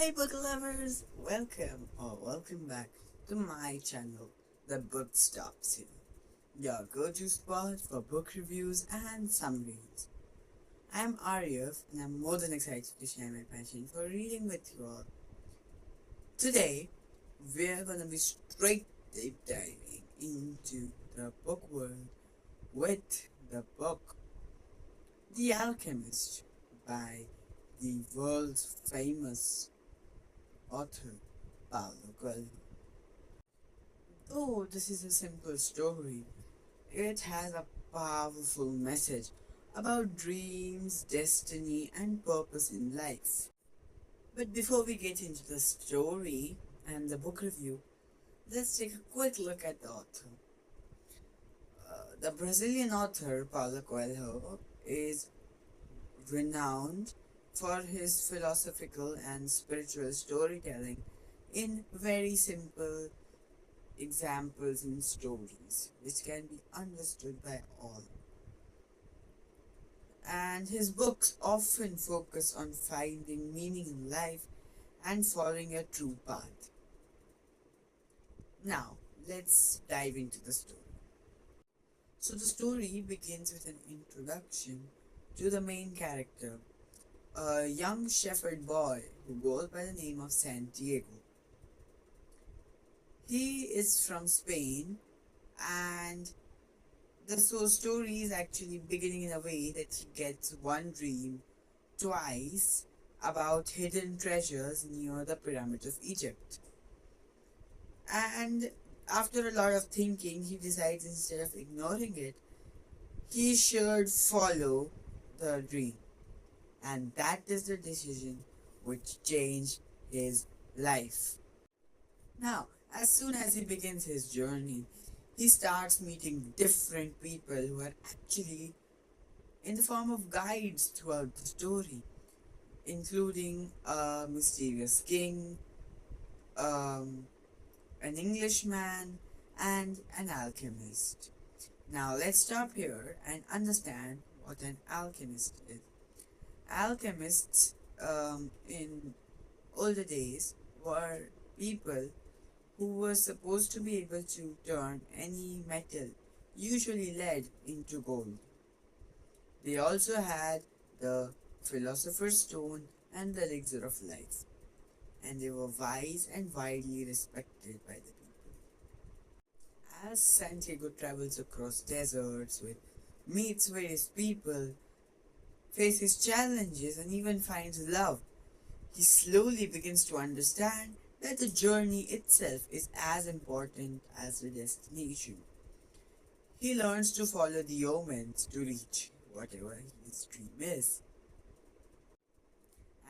Hi book lovers! Welcome back to my channel, The Book Stops Here, your go-to spot for book reviews and summaries. I'm Aryav and I'm more than excited to share my passion for reading with you all. Today, we're gonna be straight deep diving into the book world with the book The Alchemist by the world's famous author Paulo Coelho. Though this is a simple story, it has a powerful message about dreams, destiny, and purpose in life. But before we get into the story and the book review, let's take a quick look at the author. The Brazilian author Paulo Coelho is renowned for his philosophical and spiritual storytelling in very simple examples and stories which can be understood by all. And his books often focus on finding meaning in life and following a true path. Now, let's dive into the story. So the story begins with an introduction to the main character, a young shepherd boy who goes by the name of Santiago. He is from Spain, and the story is actually beginning in a way that he gets one dream twice about hidden treasures near the pyramids of Egypt. And after a lot of thinking, he decides instead of ignoring it, he should follow the dream. And that is the decision which changed his life. Now, as soon as he begins his journey, he starts meeting different people who are actually in the form of guides throughout the story, including a mysterious king, an Englishman, and an alchemist. Now, let's stop here and understand what an alchemist is. Alchemists in older days were people who were supposed to be able to turn any metal, usually lead, into gold. They also had the Philosopher's Stone and the Elixir of Life, and they were wise and widely respected by the people. As Santiago travels across deserts meets various people, faces challenges, and even finds love, he slowly begins to understand that the journey itself is as important as the destination. He learns to follow the omens to reach whatever his dream is.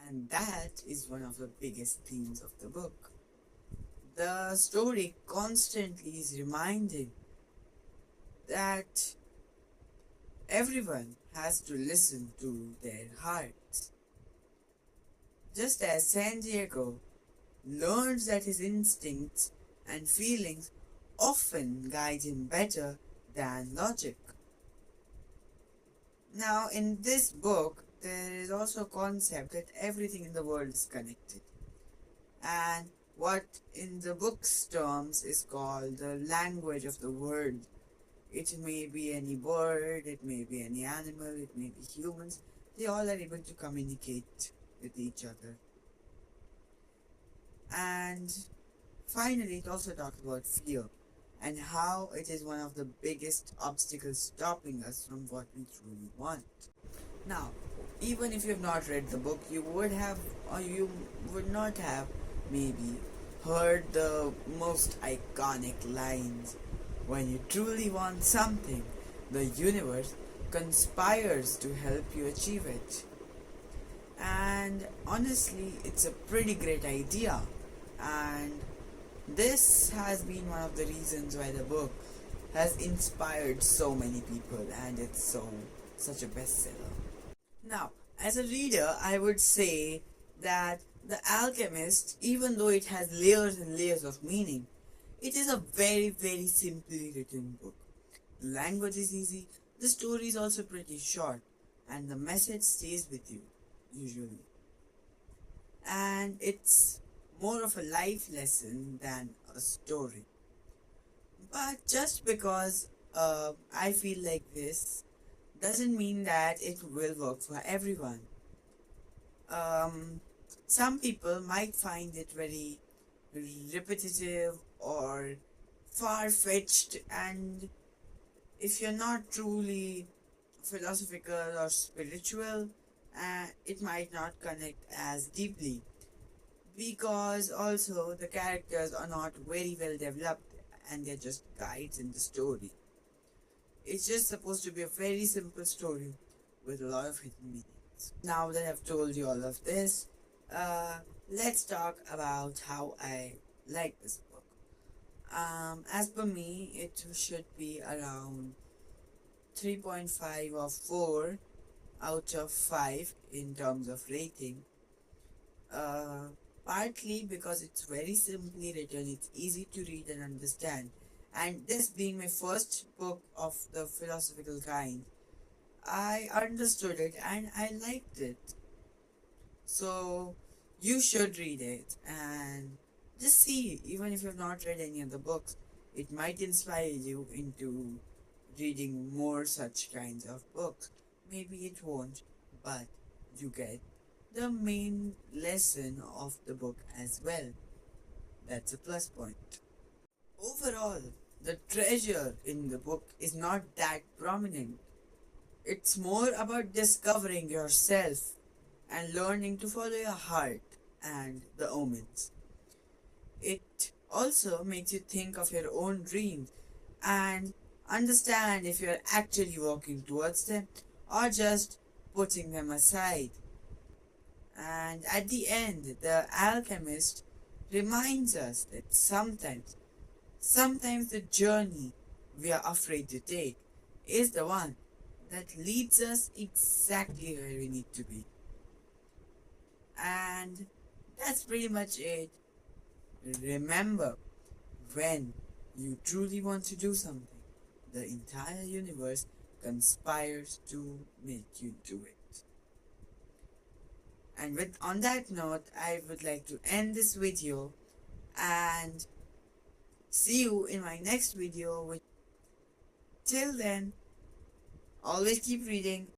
And that is one of the biggest themes of the book. The story constantly is reminding that everyone has to listen to their hearts. Just as Santiago learns that his instincts and feelings often guide him better than logic. Now, in this book, there is also a concept that everything in the world is connected, and what in the book's terms is called the language of the world. It may be any bird, it may be any animal, it may be humans. They all are able to communicate with each other. And finally, it also talks about fear and how it is one of the biggest obstacles stopping us from what we truly want. Now, even if you have not read the book, you would have, or you would not have, maybe heard the most iconic lines. When you truly want something, the universe conspires to help you achieve it. And honestly, it's a pretty great idea. And this has been one of the reasons why the book has inspired so many people, and it's such a bestseller. Now, as a reader, I would say that The Alchemist, even though it has layers and layers of meaning, it is a very, very simply written book. The language is easy, the story is also pretty short, and the message stays with you, usually. and it's more of a life lesson than a story. But just because I feel like this doesn't mean that it will work for everyone. Um, some people might find it very repetitive or far fetched, and if you're not truly philosophical or spiritual, it might not connect as deeply because also the characters are not very well developed and they're just guides in the story. It's just supposed to be a very simple story with a lot of hidden meanings. Now that I've told you all of this, let's talk about how I like this book. As per me, it should be around 3.5 or 4 out of 5 in terms of rating. Uh, Partly because it's very simply written, it's easy to read and understand. And this being my first book of the philosophical kind, I understood it and I liked it. So you should read it and just see, even if you've not read any of the books, it might inspire you into reading more such kinds of books. Maybe it won't, but you get the main lesson of the book as well. That's a plus point. Overall, the treasure in the book is not that prominent. It's more about discovering yourself and learning to follow your heart and the omens. It also makes you think of your own dreams and understand if you're actually walking towards them or just putting them aside. And at the end, the alchemist reminds us that sometimes the journey we are afraid to take is the one that leads us exactly where we need to be. And that's pretty much it. Remember, when you truly want to do something, the entire universe conspires to make you do it. And with on that note, I would like to end this video and see you in my next video. Till then, always keep reading